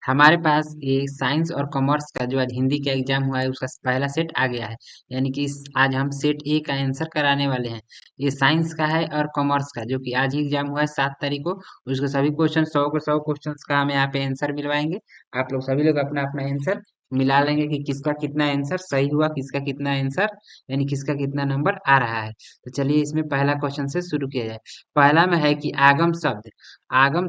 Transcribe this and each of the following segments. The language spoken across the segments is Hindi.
हमारे पास ये साइंस और कॉमर्स का जो आज हिंदी का एग्जाम हुआ है उसका पहला सेट आ गया है। यानी कि आज हम सेट ए का आंसर कराने वाले हैं। ये साइंस का है और कॉमर्स का, जो कि आज ही एग्जाम हुआ है 7 तारीख को। उसके सभी क्वेश्चन 100 के 100 क्वेश्चन का हम यहाँ पे आंसर मिलवाएंगे। आप लोग सभी लोग अपना अपना आंसर मिला लेंगे कि किसका कितना आंसर सही हुआ, किसका कितना आंसर यानी किसका कितना नंबर आ रहा है। तो चलिए इसमें पहला क्वेश्चन से शुरू किया जाए। पहला में है कि आगम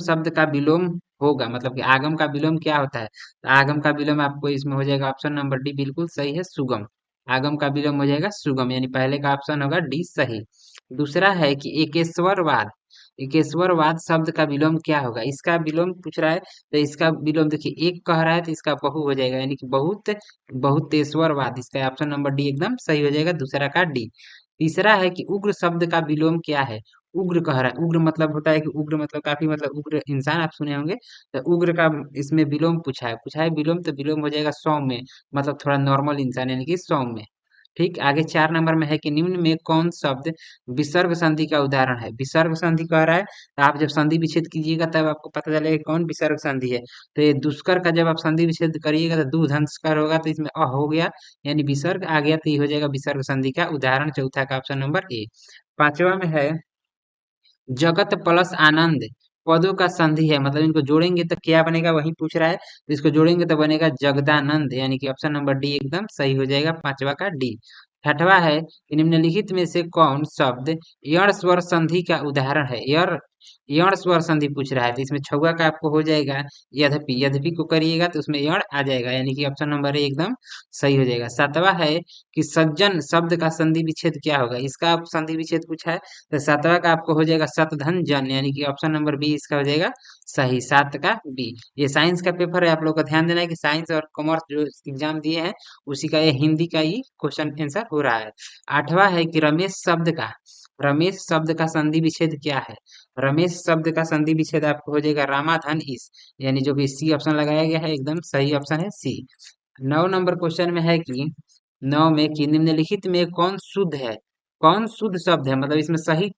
शब्द का विलोम होगा, मतलब कि आगम का विलोम क्या होता है। तो आगम का विलोम आपको इसमें हो जाएगा ऑप्शन नंबर डी, बिल्कुल सही है, सुगम। आगम का विलोम हो जाएगा सुगम, यानी पहले का ऑप्शन होगा डी सही। दूसरा है कि एकेश्वरवाद। एकेश्वरवाद शब्द का विलोम क्या होगा, इसका विलोम पूछ रहा है। तो इसका विलोम देखिए, एक कह रहा है तो इसका बहु हो जाएगा, यानी कि बहुत बहुतेश्वरवाद। इसका ऑप्शन नंबर डी एकदम सही हो जाएगा, दूसरा का डी। तीसरा है कि उग्र शब्द का विलोम क्या है। उग्र कह रहा है, उग्र मतलब होता है कि उग्र मतलब काफी, मतलब उग्र इंसान आप सुने होंगे। तो उग्र का इसमें विलोम पूछा है विलोम, तो विलोम हो जाएगा सौम्य, मतलब थोड़ा नॉर्मल इंसान यानी कि सौम्य। ठीक, आगे 4 नंबर में है कि निम्न में कौन शब्द विसर्ग संधि का उदाहरण है। विसर्ग संधि कह रहा है, तो आप जब संधि विच्छेद कीजिएगा तब आपको पता चलेगा कि कौन विसर्ग संधि है। तो ये दुष्कर का जब आप संधि विच्छेद करिएगा तो दूधंशकर होगा, तो इसमें अ हो गया, यानी विसर्ग आ गया, तो ये हो जाएगा विसर्ग संधि का उदाहरण, चौथा का ऑप्शन नंबर ए। पांचवा में है जगत प्लस आनंद पदों का संधि है, मतलब इनको जोड़ेंगे तो क्या बनेगा वही पूछ रहा है। तो इसको जोड़ेंगे तो बनेगा जगदानंद, यानी कि ऑप्शन नंबर डी एकदम सही हो जाएगा, पांचवा का डी। छठवा है कि निम्नलिखित में से कौन शब्द यण स्वर संधि का उदाहरण है। यण स्वर संधि पूछ रहा है, तो इसमें छुआ का आपको हो जाएगा यद्यपि। यद्यपि को करिएगा तो उसमें यण आ जाएगा, यानी कि ऑप्शन नंबर ए एकदम सही हो जाएगा। सातवां है कि सज्जन शब्द का संधि विच्छेद क्या होगा, इसका आप संधि विच्छेद पूछा है। तो सातवां का आपको हो जाएगा शतधन जन, यानी कि ऑप्शन नंबर बी इसका हो जाएगा सही, सात का बी। ये साइंस का पेपर है, आप लोग को ध्यान देना है कि साइंस और कॉमर्स जो एग्जाम दिए हैं उसी का ये हिंदी का ही क्वेश्चन आंसर हो रहा है। आठवां है कि रमेश शब्द का संधि विच्छेद क्या है। रमेश शब्द का संधि विच्छेद आपको हो जाएगा रामाधन इस, यानी जो कि सी ऑप्शन लगाया गया है एकदम सही ऑप्शन है सी। 9 नंबर क्वेश्चन में है कि 9 में कि निम्नलिखित में कौन शुद्ध है। कौन शुद्ध शब्द है, मतलब इसमें सही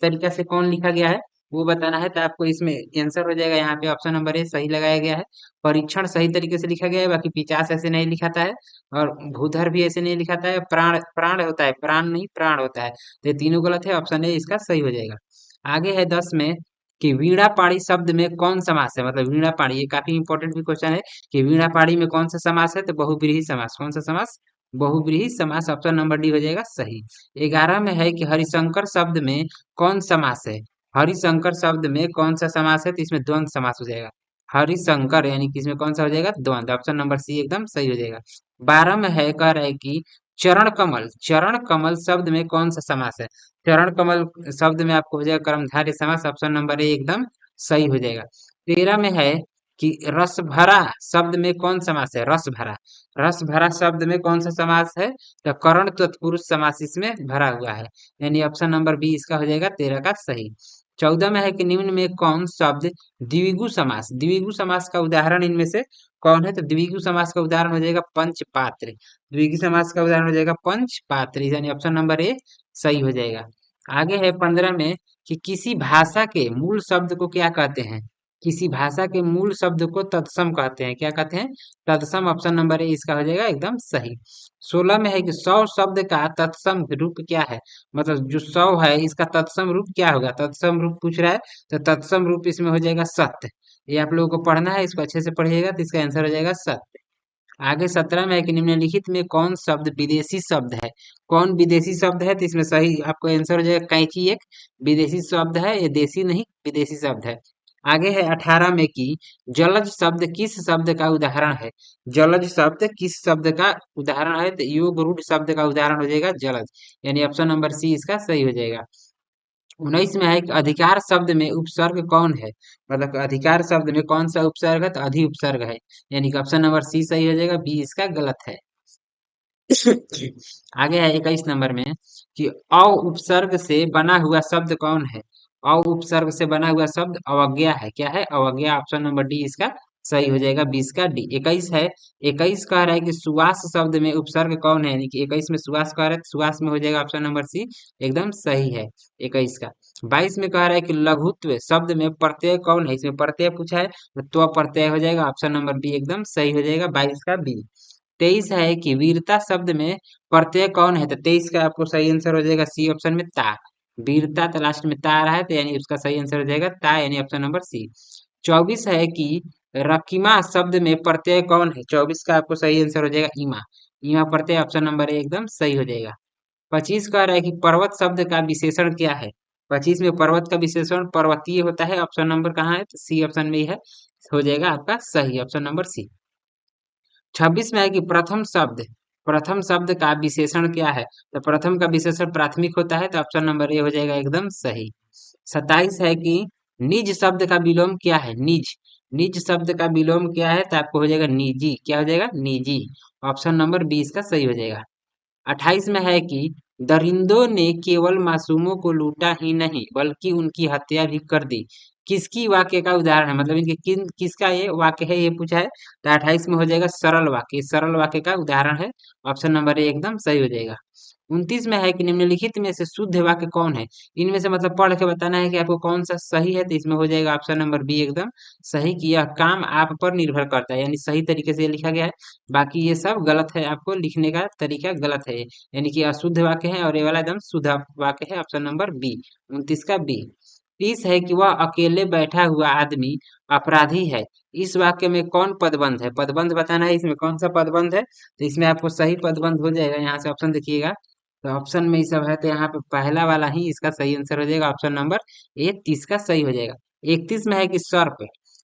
तरीका से कौन लिखा गया है वो बताना है। तो आपको इसमें आंसर हो जाएगा, यहाँ पे ऑप्शन नंबर ए सही लगाया गया है। परीक्षण सही तरीके से लिखा गया है, बाकी 50 ऐसे नहीं लिखाता है, और भूधर भी ऐसे नहीं लिखाता है। प्राण प्राण होता है, प्राण नहीं प्राण होता है, तो ये तीनों गलत है, ऑप्शन ए इसका सही हो जाएगा। आगे है 10 में कि वीणा पाणी शब्द में कौन समास है, मतलब वीणा पाणी, ये काफी इंपॉर्टेंट भी क्वेश्चन है कि वीणा पाणी में कौन सा समास है। तो बहुब्रीहि समास, कौन सा समास, बहुब्रीहि समास, ऑप्शन नंबर डी हो जाएगा सही। 11 में है कि हरिशंकर शब्द में कौन समास है। हरिशंकर शब्द में कौन सा समास है, तो इसमें द्वंद्व समास हो जाएगा। हरिशंकर यानी कि इसमें कौन सा हो जाएगा, द्वंद्व, ऑप्शन नंबर सी एकदम सही हो जाएगा। 12 में है, कह रहा है कि चरण कमल शब्द में कौन सा समास है। चरण कमल शब्द में आपको हो जाएगा कर्मधारय समास, ऑप्शन नंबर ए एकदम सही हो जाएगा। 13 में है कि रस भरा शब्द में कौन समास है। रस भरा शब्द में कौन सा समास है, तो करण तत्पुरुष समास इसमें भरा हुआ है, यानी ऑप्शन नंबर बी इसका हो जाएगा 13 का सही। 14 में है कि निम्न में कौन शब्द द्विगु समास का उदाहरण इनमें से कौन है। तो द्विगु समास का उदाहरण हो जाएगा पंचपात्र। द्विगु समास का उदाहरण हो जाएगा पंचपात्र, यानी ऑप्शन नंबर ए सही हो जाएगा। आगे है 15 में कि किसी भाषा के मूल शब्द को क्या कहते हैं। किसी भाषा के मूल शब्द को तत्सम कहते हैं, क्या कहते हैं, तत्सम, ऑप्शन नंबर ए इसका हो जाएगा एकदम सही। 16 में है कि सौ शब्द का तत्सम रूप क्या है, मतलब जो सौ है इसका तत्सम रूप क्या होगा। तत्सम रूप पूछ रहा है, तो तत्सम रूप इसमें हो जाएगा सत्य। ये आप लोगों को पढ़ना है, इसको अच्छे से पढ़िएगा तो इसका आंसर हो जाएगा सत्य। आगे 17 में है कि निम्नलिखित में कौन शब्द विदेशी शब्द है। कौन विदेशी शब्द है, तो इसमें सही आपको आंसर हो जाएगा कैंची, एक विदेशी शब्द है, ये देसी नहीं विदेशी शब्द है। आगे है 18 में कि जलज शब्द किस शब्द का उदाहरण है। जलज शब्द किस शब्द का उदाहरण है, तो योग रूढ़ शब्द का उदाहरण हो जाएगा जलज, यानी ऑप्शन नंबर सी इसका सही हो जाएगा। 19 में है कि अधिकार शब्द में उपसर्ग कौन है, मतलब अधिकार शब्द में कौन सा उपसर्ग है, तो अधि उपसर्ग है, यानी कि ऑप्शन नंबर सी सही हो जाएगा, बी इसका गलत है। आगे है 21 नंबर में कि अ उपसर्ग से बना हुआ शब्द कौन है। अ उपसर्ग से बना हुआ शब्द अवज्ञा है, क्या है, अवज्ञा, ऑप्शन नंबर डी इसका सही हो जाएगा, 20 का डी। 21 है, 21 कह रहा है कि सुवास शब्द में उपसर्ग कौन है, यानी कि 21 में सुवास कह रहा है, तो सुवास में हो जाएगा ऑप्शन नंबर सी एकदम सही है 21 का। 22 में कह रहा है कि लघुत्व शब्द में प्रत्यय कौन है, इसमें प्रत्यय पूछा है तो प्रत्यय हो जाएगा, ऑप्शन नंबर बी एकदम सही हो जाएगा, 22 का बी। 23 है कि वीरता शब्द में प्रत्यय कौन है, तो 23 का आपको सही आंसर हो जाएगा सी ऑप्शन में ता। वीरता तो लास्ट में ता आ रहा है, तो यानी उसका सही आंसर हो जाएगा ता, यानी ऑप्शन नंबर सी। 24 है कि रकीमा शब्द में प्रत्यय कौन है, 24 का आपको सही आंसर हो जाएगा ईमा। ईमा प्रत्यय ऑप्शन नंबर ए एकदम सही हो जाएगा। 25 कह रहा है कि पर्वत शब्द का विशेषण क्या है, 25 में पर्वत का विशेषण पर्वतीय होता है, ऑप्शन नंबर कहाँ है, तो सी ऑप्शन में ही है, हो जाएगा आपका सही ऑप्शन नंबर सी। 26 में है कि प्रथम शब्द का विशेषण क्या है, तो प्रथम का विशेषण प्राथमिक होता है, तो ऑप्शन नंबर ए हो जाएगा एकदम सही। 27 है कि निज शब्द का विलोम क्या है, निज निज शब्द का विलोम क्या है, तो आपको हो जाएगा निजी, क्या हो जाएगा निजी, ऑप्शन नंबर 20 का सही हो जाएगा। 28 में है कि दरिंदों ने केवल मासूमों को लूटा ही नहीं बल्कि उनकी हत्या भी कर दी, किसकी वाक्य का उदाहरण है, मतलब इनके किसका ये वाक्य है, ये पूछा है, तो 28 में हो जाएगा सरल वाक्य, सरल वाक्य का उदाहरण है, ऑप्शन नंबर ए एकदम सही हो जाएगा। 29 में है कि निम्नलिखित में से शुद्ध वाक्य कौन है, इनमें से मतलब पढ़ के बताना है कि आपको कौन सा सही है, तो इसमें हो जाएगा ऑप्शन नंबर बी एकदम सही, कि यह काम आप पर निर्भर करता है, यानी सही तरीके से ये लिखा गया है, बाकी ये सब गलत है, आपको लिखने का तरीका गलत है, यानी कि अशुद्ध वाक्य है, और ये वाला एकदम शुद्ध वाक्य है, ऑप्शन नंबर बी, 29 का बी। 30 है कि वह अकेले बैठा हुआ आदमी अपराधी है, इस वाक्य में कौन पदबंध है, पदबंध बताना है, इसमें कौन सा पदबंध है, तो इसमें आपको सही पदबंध हो जाएगा, यहाँ से ऑप्शन देखिएगा, तो ऑप्शन में ये सब है, तो यहाँ पे पहला वाला ही इसका सही आंसर हो जाएगा, ऑप्शन नंबर ए 30 का सही हो जाएगा। 31 में है कि सर्प,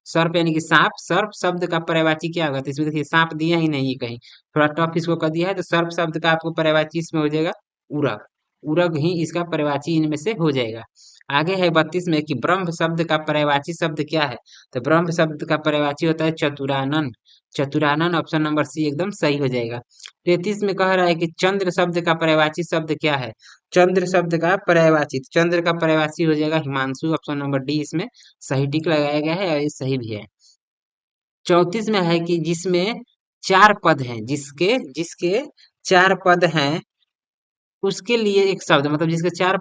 सर्प यानी कि सांप, सर्प शब्द का पर्यायवाची क्या होगा, तो इसमें देखिए सांप दिया ही नहीं है कहीं, थोड़ा टफ इसको कर दिया है, तो सर्प शब्द का आपको पर्यायवाची इसमें हो जाएगा उरग, उरग ही इसका पर्यायवाची इनमें से हो जाएगा। आगे है 32 में कि ब्रह्म शब्द का पर्यायवाची शब्द क्या है, तो ब्रह्म शब्द का पर्यायवाची होता है चतुरानन, चतुरानन ऑप्शन नंबर सी एकदम सही हो जाएगा। 33 में कह रहा है कि चंद्र शब्द का पर्यायवाची शब्द क्या है, चंद्र शब्द का पर्यायवाची, चंद्र का पर्यायवाची हो जाएगा हिमांशु, ऑप्शन नंबर डी इसमें सही टिक लगाया गया है, और ये सही भी है। 34 में है कि जिसमें चार पद हैं, जिसके जिसके चार पद हैं उसके लिए एक शब्द, मतलब जिसके चार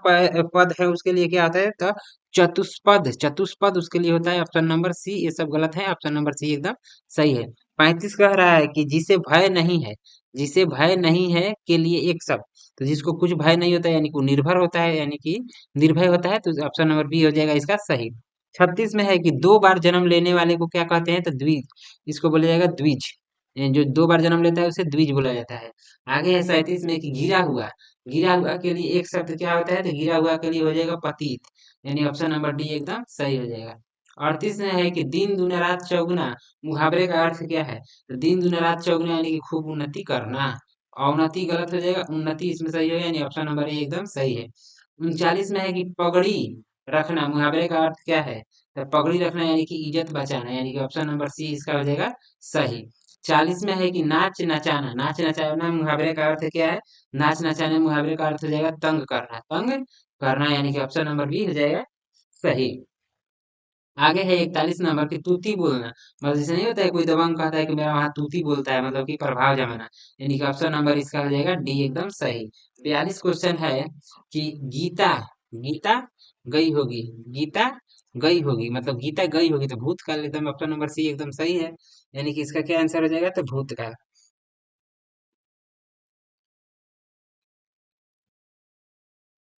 पद है उसके लिए क्या होता है, तो चतुष्पद, चतुष्पद उसके लिए होता है, ऑप्शन नंबर सी, ये सब गलत है, ऑप्शन नंबर सी एकदम सही है। 35 कह रहा है कि जिसे भय नहीं है, जिसे भय नहीं है के लिए एक शब्द, तो जिसको कुछ भय नहीं होता है यानी कि वो निर्भर होता है, यानी कि निर्भय होता है, तो ऑप्शन नंबर बी हो जाएगा इसका सही। 36 में है कि दो बार जन्म लेने वाले को क्या कहते हैं, तो द्विज, इसको बोला जाएगा द्विज, जो दो बार जन्म लेता है उसे द्विज बोला जाता है। आगे है 37 में कि गिरा हुआ, गिरा हुआ के लिए एक शब्द क्या होता है, तो गिरा हुआ के लिए हो जाएगा पतित, यानी ऑप्शन नंबर डी एकदम सही हो जाएगा। 38 में है कि दिन दूना रात चौगुना, मुहावरे का अर्थ क्या है, तो दिन दूना रात चौगुना यानी कि खूब उन्नति करना, अवनति गलत हो जाएगा, उन्नति इसमें सही होगा, यानी ऑप्शन नंबर ए एकदम सही है। 39 में है कि पगड़ी रखना, मुहावरे का अर्थ क्या है, तो पगड़ी रखना यानी कि इज्जत बचाना, यानी कि ऑप्शन नंबर सी इसका हो जाएगा सही। 40 में है कि नाच नचाना, नाच नचाना मुहावरे का अर्थ क्या है, नाच नचाने मुहावरे का अर्थ हो जाएगा तंग करना, तंग करना, यानी कि ऑप्शन नंबर बी हो जाएगा सही। आगे है 41 नंबर की तूती बोलना, मतलब जैसे नहीं होता है कोई दबंग कहता है कि मेरा वहां तूती बोलता है, मतलब कि प्रभाव जमाना, यानी कि ऑप्शन नंबर इसका हो जाएगा डी एकदम सही। 42 क्वेश्चन है कि गीता, गीता गई होगी, गीता गई होगी, मतलब गीता गई होगी, तो भूतकाल एकदम ऑप्शन नंबर सी एकदम सही है, यानी कि इसका क्या आंसर हो जाएगा, तो भूतकाल।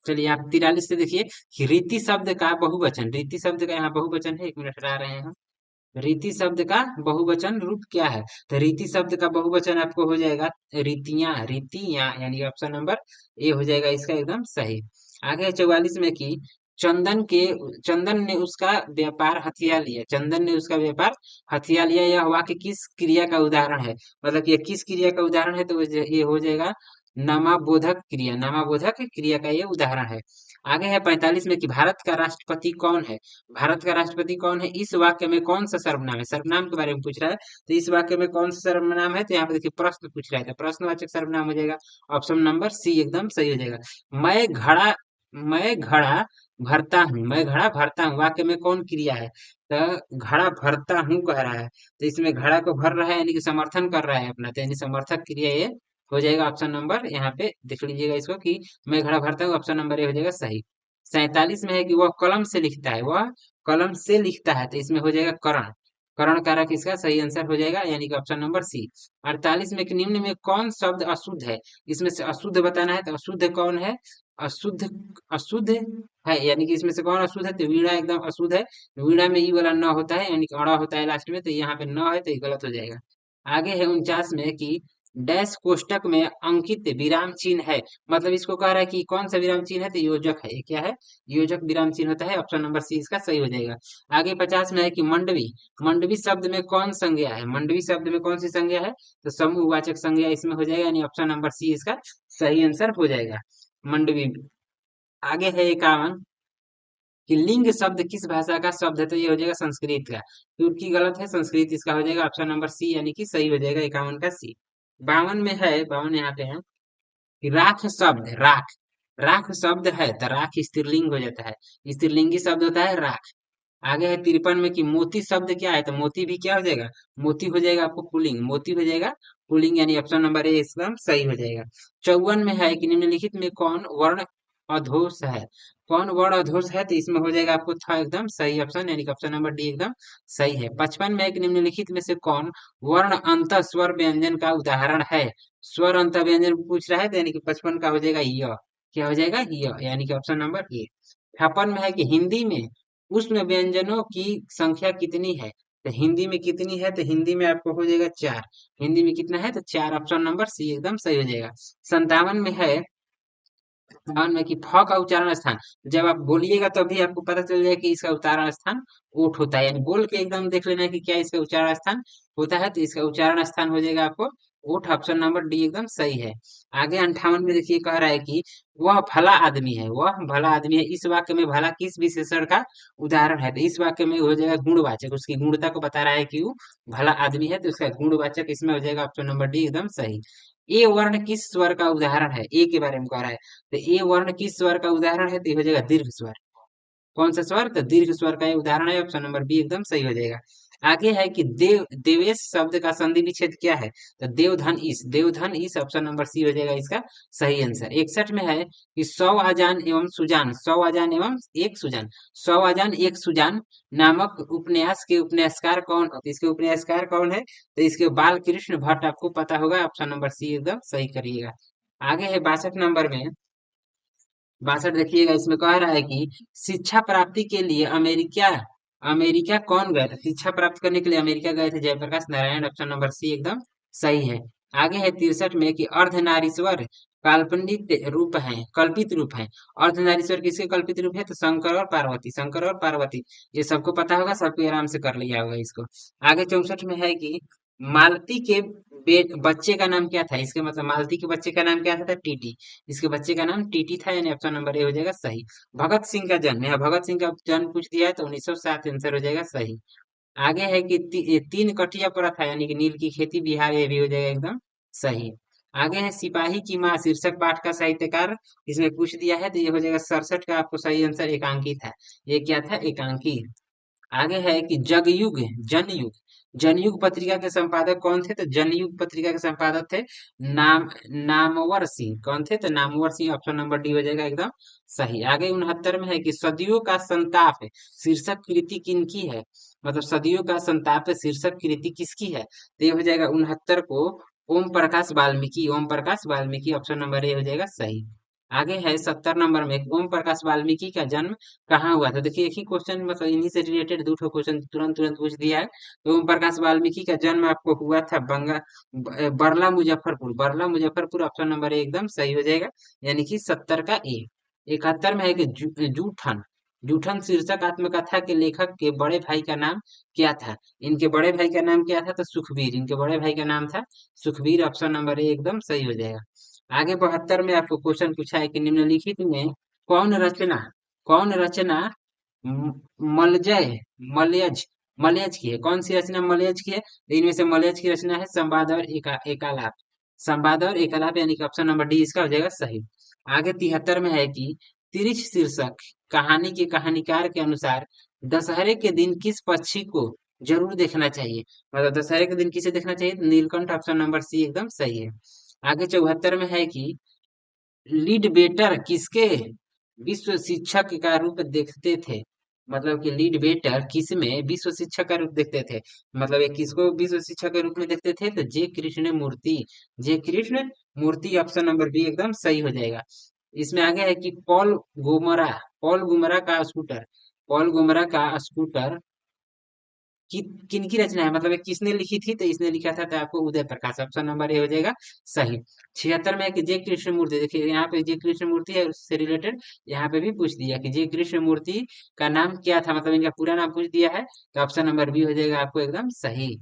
चलिए आप 43 से देखिए कि रीति शब्द का बहुवचन, रीति शब्द का यहाँ बहुवचन है, एक मिनट हटा रहे हैं हम। रीति शब्द का बहुवचन रूप क्या है, तो रीति शब्द का बहुवचन आपको हो जाएगा रीतियां, रीतियां, यानी ऑप्शन नंबर ए हो जाएगा इसका एकदम सही। आगे है 44 में कि चंदन के, चंदन ने उसका व्यापार हथिया लिया, चंदन ने उसका व्यापार हथिया लिया, यह वाक्य किस क्रिया का उदाहरण है, मतलब ये किस क्रिया का उदाहरण है, तो ये हो जाएगा नामाबोधक क्रिया, नामाबोधक क्रिया का ये उदाहरण है। आगे है 45 में कि भारत का राष्ट्रपति कौन है, भारत का राष्ट्रपति कौन है, इस वाक्य में कौन सा सर्वनाम है, सर्वनाम के बारे में पूछ रहा है, तो इस वाक्य में कौन सा सर्वनाम है, तो यहाँ पे देखिए प्रश्न पूछ रहा है, तो प्रश्नवाचक सर्वनाम हो जाएगा, ऑप्शन नंबर सी एकदम सही हो जाएगा। मैं घड़ा, मैं घड़ा भरता हूँ, मैं घड़ा भरता हूँ, वाक्य में कौन क्रिया है, तो घड़ा भरता हूँ कह रहा है, तो इसमें घड़ा को भर रहा है यानी कि समर्थन कर रहा है अपना, तो यानी समर्थक क्रिया ये हो जाएगा, ऑप्शन नंबर यहाँ पे देख लीजिएगा इसको कि मैं घड़ा भरता हूँ, ऑप्शन नंबर ए हो जाएगा सही। 47 में है कि वह कलम से लिखता है, वह कलम से लिखता है, तो इसमें हो जाएगा करण। करण कारक इसका सही आंसर हो जाएगा, यानी कि ऑप्शन नंबर सी। 48 में कि निम्न में कौन शब्द अशुद्ध है? इसमें से अशुद्ध बताना है, तो अशुद्ध कौन है? अशुद्ध अशुद्ध है, यानी कि इसमें से कौन अशुद्ध है? तो वीणा एकदम अशुद्ध है। वीणा में ई वाला न होता है, यानी कि अड़ा होता है लास्ट में, तो यहाँ पे न है, तो ये गलत हो जाएगा। आगे है 49 में कि डैश कोष्टक में अंकित विराम चिन्ह है, मतलब इसको कह रहा है कि कौन सा विराम चिन्ह है? तो योजक है। ये क्या है? योजक विराम चिन्ह होता है, ऑप्शन नंबर सी इसका सही हो जाएगा। आगे 50 में है कि मंडवी, मंडवी शब्द में कौन संज्ञा है? मंडवी शब्द में कौन सी संज्ञा है? तो समूहवाचक संज्ञा इसमें हो जाएगा, यानी ऑप्शन नंबर सी इसका सही आंसर हो जाएगा, मंडवी। आगे है 51 कि लिंग शब्द किस भाषा का शब्द है? तो ये हो जाएगा संस्कृत का। तुर्की गलत है, संस्कृत इसका हो जाएगा, ऑप्शन नंबर सी यानी कि सही हो जाएगा 51 का सी। 52 में है, 52 यहाँ पे है कि राख शब्द, राख, राख शब्द है, तो राख स्त्रीलिंग हो जाता है, स्त्रीलिंगी शब्द होता है राख। आगे है 53 में कि मोती शब्द क्या है? तो मोती भी क्या हो जाएगा? मोती हो जाएगा आपको पुल्लिंग, मोती हो जाएगा पुल्लिंग, यानी ऑप्शन नंबर ए एकदम सही हो जाएगा। 54 में है कि निम्नलिखित में कौन वर्ण अधोष है? कौन वर्ण अधोष है? तो इसमें हो जाएगा आपको था एकदम सही ऑप्शन, यानी कि ऑप्शन नंबर डी एकदम सही है। 55 में है कि निम्नलिखित में से कौन वर्ण अंत स्वर व्यंजन का उदाहरण है? स्वर अंत व्यंजन पूछ रहा है, तो यानी कि 55 का हो जाएगा य। क्या हो जाएगा? य, यानी कि ऑप्शन नंबर ए। 56 में है कि हिंदी में उष्ण व्यंजनों की संख्या कितनी है? तो हिंदी में कितनी है? तो हिंदी में आपको हो जाएगा 4। हिंदी में कितना है? तो 4, ऑप्शन नंबर सी एकदम सही हो जाएगा। 57 में है, ध्यान में कि फ का उच्चारण स्थान, जब आप बोलिएगा तभी आपको पता चल जाएगा कि इसका उच्चारण स्थान ओठ होता है, यानी बोल के एकदम देख लेना है कि क्या इसका उच्चारण स्थान होता है, तो इसका उच्चारण स्थान हो जाएगा आपको ओठ, ऑप्शन नंबर डी एकदम सही है। आगे 58 में देखिए कह रहा है कि वह भला आदमी है, वह भला आदमी है, इस वाक्य में भला किस विशेषण का उदाहरण है? तो इस वाक्य में हो जाएगा गुणवाचक, उसकी गुणता को बता रहा है कि वो भला आदमी है, तो उसका गुणवाचक इसमें हो जाएगा, ऑप्शन नंबर डी एकदम सही। ए वर्ण किस स्वर का उदाहरण है? ए के बारे में कह रहा है, तो ए वर्ण किस स्वर का उदाहरण है? तो ये हो जाएगा दीर्घ स्वर। कौन सा स्वर? तो दीर्घ स्वर का ये उदाहरण है, ऑप्शन नंबर बी एकदम सही हो जाएगा। आगे है कि देवेश शब्द का संधि विच्छेद क्या है? तो देवधन ईश, देवधन ईश, ऑप्शन नंबर सी हो जाएगा इसका सही आंसर। 61 में है कि सौ आजान एवं सुजान, सौ आजान एवं एक सुजान, सौ आजान एक सुजान नामक उपन्यास के उपन्यासकार कौन? तो इसके उपन्यासकार कौन है? तो इसके बाल कृष्ण भट्ट, आपको पता होगा, ऑप्शन नंबर सी एकदम सही करिएगा। आगे है 62 नंबर में, 62 देखिएगा, इसमें कह रहा है कि शिक्षा प्राप्ति के लिए अमेरिका, अमेरिका कौन गए थे? शिक्षा प्राप्त करने के लिए अमेरिका गए थे Jayaprakash Narayan, option number C एकदम सही है। आगे है 63 में कि अर्धनारीश्वर काल्पनिक रूप है, कल्पित रूप है। अर्धनारीश्वर किसके कल्पित रूप है? तो शंकर और पार्वती, शंकर और पार्वती, ये सबको पता होगा, सबको आराम से कर लिया होगा इसको। आगे 64 में है कि मालती के बच्चे का नाम क्या था? इसके मतलब मालती के बच्चे का नाम क्या था? टीटी, इसके बच्चे का नाम टीटी था, यानी ऑप्शन नंबर ए हो जाएगा सही। भगत सिंह का जन्म, यहाँ भगत सिंह का जन्म पूछ दिया है, तो 1907 आंसर हो जाएगा सही। आगे है कि ये 3 कटिया प्रथा, यानी कि नील की खेती बिहार, ये भी हो जाएगा एकदम सही। आगे है सिपाही की माँ शीर्षक पाठ का साहित्यकार, इसमें पूछ दिया है, तो ये हो जाएगा 67 का आपको सही आंसर एकांकी था। ये क्या था? एकांकी। आगे है कि जगयुग, जनयुग, जनयुग पत्रिका के संपादक कौन थे? तो जनयुग पत्रिका के संपादक थे नामवर सिंह। कौन थे? तो Namvar Singh, option number D हो जाएगा एकदम सही। आगे 69 में है कि सदियों का संताप शीर्षक कृति किनकी है? मतलब सदियों का संताप शीर्षक कृति किसकी है? तो ये हो जाएगा 69 को Om Prakash Valmiki, Om Prakash Valmiki, option number A हो जाएगा सही। आगे है 70 नंबर में, ओम प्रकाश वाल्मीकि का जन्म कहाँ हुआ था? देखिए एक ही क्वेश्चन, मतलब इन्हीं से रिलेटेड दो क्वेश्चन तुरंत तुरंत पूछ दिया है। तो ओम प्रकाश वाल्मीकि का जन्म आपको हुआ था बरला मुजफ्फरपुर, बरला मुजफ्फरपुर, ऑप्शन नंबर ए एकदम सही हो जाएगा, यानी कि 70 का ए। 71 में है कि जूठन, जूठन शीर्षक आत्मकथा के लेखक के बड़े भाई का नाम क्या था? इनके बड़े भाई का नाम क्या था? तो सुखबीर, इनके बड़े भाई का नाम था सुखबीर, ऑप्शन नंबर ए एकदम सही हो जाएगा। आगे 72 में आपको क्वेश्चन पूछा है कि निम्नलिखित में कौन रचना, कौन रचना म- मलजय, मलयज, मलयज की है? कौन सी रचना मलयज की है? तो इनमें से मलयज की रचना है संवाद और एकालाप, संवाद और एकालाप, यानी कि ऑप्शन नंबर डी इसका हो जाएगा सही। आगे 73 में है कि तिरिछ शीर्षक कहानी के कहानीकार के अनुसार दशहरे के दिन किस पक्षी को जरूर देखना चाहिए? मतलब दशहरे के दिन किसे देखना चाहिए? तो नीलकंठ, ऑप्शन नंबर सी एकदम सही है। आगे 74 में है कि लीड बेटर किसके विश्व शिक्षक का रूप देखते थे। मतलब कि लीड बेटर किस में विश्व शिक्षक का रूप देखते थे, मतलब ये किसको विश्व शिक्षक के रूप में देखते थे, तो जे कृष्ण मूर्ति। जे कृष्ण मूर्ति ऑप्शन नंबर बी एकदम सही हो जाएगा। इसमें आगे है कि पॉल गुमरा का स्कूटर, पॉल गुमरा का स्कूटर कि किनकी रचना है, मतलब ये किसने लिखी थी, तो इसने लिखा था तो आपको Uday Prakash, option number A हो जाएगा सही। 76 में है कि जे कृष्ण मूर्ति, देखिए यहाँ पे जे कृष्ण मूर्ति है उससे रिलेटेड यहाँ पे भी पूछ दिया कि जे कृष्ण मूर्ति का नाम क्या था, मतलब इनका पूरा नाम पूछ दिया है, तो ऑप्शन नंबर बी हो जाएगा आपको एकदम सही।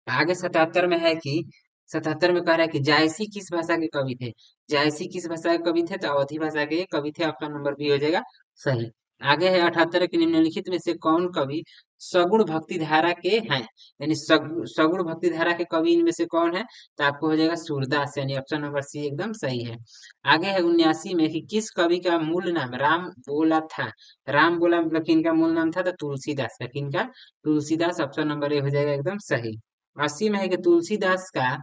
आगे 77 में है कि 77 में कह रहा है कि जायसी किस भाषा के कवि थे। जायसी किस भाषा के कवि थे, तो अवधी भाषा के कवि थे, ऑप्शन नंबर बी हो जाएगा सही। आगे है 78 के निम्नलिखित में से कौन कवि सगुण भक्ति धारा के हैं, यानी सगुण भक्ति धारा के कवि इनमें से कौन है, तो आपको हो जाएगा सूरदास, यानी ऑप्शन नंबर सी एकदम सही है। आगे है 79 में कि किस कवि का मूल नाम राम बोला था। राम बोला मतलब किनका मूल नाम था, तो तुलसीदास का, किनका, तुलसीदास, ऑप्शन नंबर ए हो जाएगा एकदम सही। 80 में है कि तुलसीदास का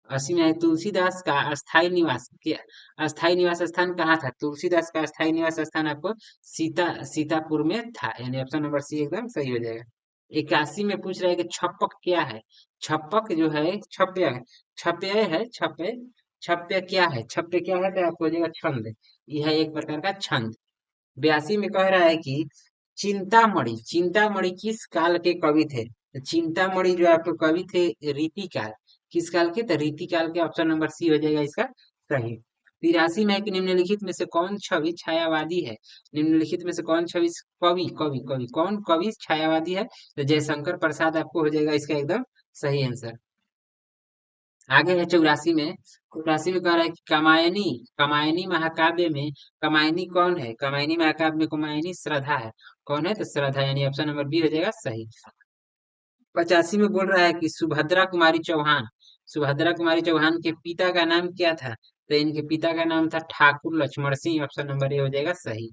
80 में है तुलसीदास का अस्थाई निवास स्थान कहाँ था। तुलसीदास का अस्थाई निवास स्थान आपको सीतापुर में था, यानी ऑप्शन नंबर सी एकदम सही हो जाएगा। 81 में पूछ रहा है कि छप्पक क्या है। छप्पक जो है छप्य है, छप्य है छप्य, छप्य क्या है, छप्य क्या है, तो आपको हो जाएगा छंद। यह है एक प्रकार का छंद। 82 में कह रहा है कि चिंतामणि, चिंतामणि किस काल के कवि थे, तो चिंतामणि जो आपके कवि थे रीतिकाल, किस काल के, तो रीतिकाल के, ऑप्शन नंबर सी हो जाएगा इसका सही। 83 में है कि निम्नलिखित में से कौन छवि छायावादी है। निम्नलिखित में से कौन छवि कवि कवि कवि कौन कवि छायावादी है, तो जयशंकर प्रसाद आपको हो जाएगा इसका एकदम सही आंसर। आगे है 84 में, 84 में कह रहा है कि कामायनी, कामायनी महाकाव्य में कामायनी कौन है, कामायनी महाकाव्य में कामायनी श्रद्धा है, कौन है, तो श्रद्धा, यानी ऑप्शन नंबर बी हो जाएगा सही। 85 में बोल रहा है कि सुभद्रा कुमारी चौहान, सुभद्रा कुमारी चौहान के पिता का नाम क्या था, तो इनके पिता का नाम था Thakur Lakshman Singh, option number A हो जाएगा सही।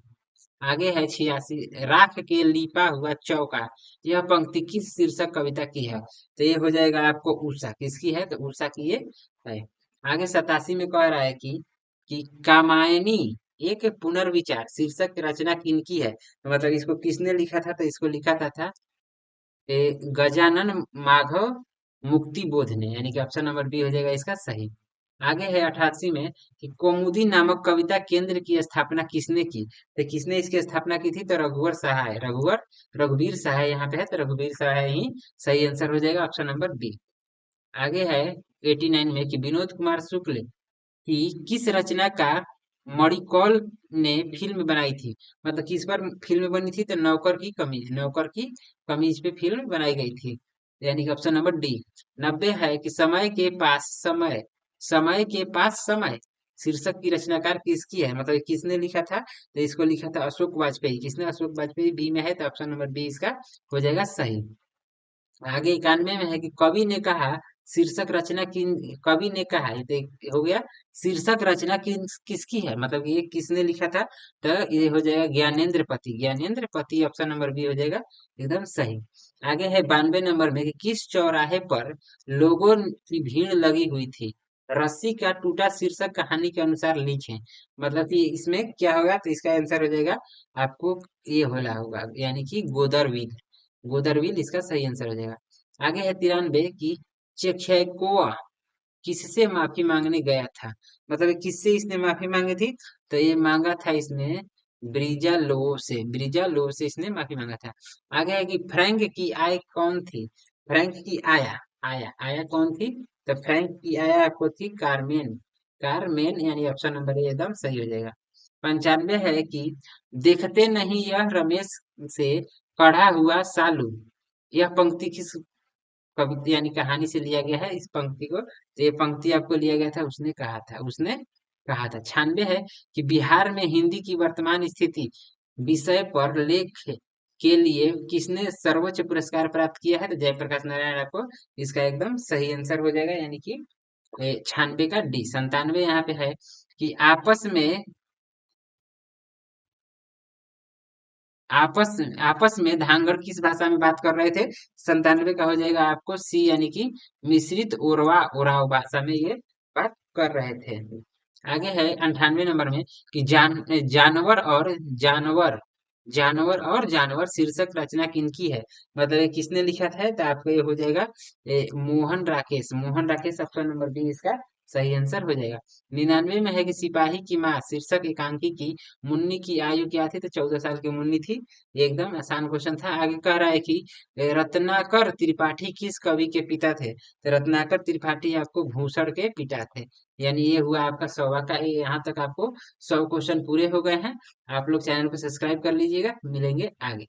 आगे है 86, राख के लिपा हुआ चौका, यह पंक्ति किस शीर्षक कविता की है, तो ये हो जाएगा आपको उषा, किसकी है, तो उषा की ये है। आगे 87 में कह रहा है कि कामायनी एक पुनर्विचार शीर्षक की रचना किनकी है, तो मतलब इसको किसने लिखा था, तो इसको लिखा था गजानन माधव मुक्ति बोध ने, यानी कि ऑप्शन नंबर बी हो जाएगा इसका सही। आगे है 88 में कि कौमुदी नामक कविता केंद्र की स्थापना किसने की, तो किसने इसकी स्थापना की थी, तो रघुवर सहाय, रघुवीर सहाय यहाँ पे है, तो रघुवीर सहाय ही सही आंसर हो जाएगा, ऑप्शन नंबर बी। आगे है 89 में कि विनोद कुमार शुक्ल की किस रचना का मणिकौल ने फिल्म बनाई थी, मतलब किस पर फिल्म बनी थी, तो नौकर की कमीज, नौकर की कमीज पे फिल्म बनाई गई थी, यानी कि ऑप्शन नंबर डी। 90 है कि समय के पास समय, समय के पास समय शीर्षक की रचनाकार किसकी है, मतलब किसने लिखा था, तो इसको लिखा था अशोक वाजपेयी, किसने, अशोक वाजपेयी, बी में है, तो ऑप्शन नंबर बी इसका हो जाएगा सही। आगे 91 में है कि कवि ने कहा शीर्षक रचना किन, कवि ने कहा, ये तो हो गया, शीर्षक रचना किसकी है, मतलब ये किसने लिखा था, तो ये हो जाएगा ज्ञानेंद्र पति, ज्ञानेंद्र पति, ऑप्शन नंबर बी हो जाएगा एकदम सही। आगे है 92 नंबर में कि किस चौराहे पर लोगों की भीड़ लगी हुई थी, रस्सी का टूटा शीर्षक कहानी के अनुसार लिखें, मतलब कि इसमें क्या होगा, तो इसका आंसर हो जाएगा आपको ये होला होगा, यानी कि गोदरवील, गोदरविल इसका सही आंसर हो जाएगा। आगे है 93 की चेखोवा किससे माफी मांगने गया था, मतलब ये किससे इसने माफी मांगी थी, तो ये मांगा था इसने ब्रिजा लो से इसने माफी मांगा था। आगे है कि फ्रैंक की आय कौन थी, फ्रैंक की आया, आया कौन थी, तो फ्रैंक की आया आपको थी कारमेन, कारमेन, यानी ऑप्शन नंबर ए एकदम सही हो जाएगा। 95 है कि देखते नहीं यह रमेश से पढ़ा हुआ सालू, यह पंक्ति किस कविता यानी कहानी से लिया गया है इस पंक्ति को, तो ये पंक्ति आपको लिया गया था, उसने कहा था, उसने कहा था। 96 है कि बिहार में हिंदी की वर्तमान स्थिति विषय पर लेख के लिए किसने सर्वोच्च पुरस्कार प्राप्त किया है, तो जयप्रकाश नारायण आपको इसका एकदम सही आंसर हो जाएगा, यानी कि 96 का डी। 97 यहाँ पे है कि आपस आपस में धांगड़ किस भाषा में बात कर रहे थे, 97 का हो जाएगा आपको सी, यानी कि मिश्रित ओरवा ओराव भाषा में ये बात कर रहे थे। आगे है 98 नंबर में कि जानवर जानवर शीर्षक रचना किनकी है। मतलब ये किसने लिखा था, तो आपको ये हो जाएगा Mohan Rakesh option number B इसका सही आंसर हो जाएगा। 99 में है कि सिपाही की माँ शीर्षक एकांकी की मुन्नी की आयु क्या थी, तो 14 साल की मुन्नी थी। ये एकदम आसान क्वेश्चन था। आगे कह रहा है कि रत्नाकर त्रिपाठी किस कवि के पिता थे, तो रत्नाकर त्रिपाठी आपको भूषण के पिता थे। यानी ये हुआ आपका 100वां का, यहाँ तक आपको 100 क्वेश्चन पूरे हो गए हैं। आप लोग चैनल को सब्सक्राइब कर लीजिएगा, मिलेंगे आगे।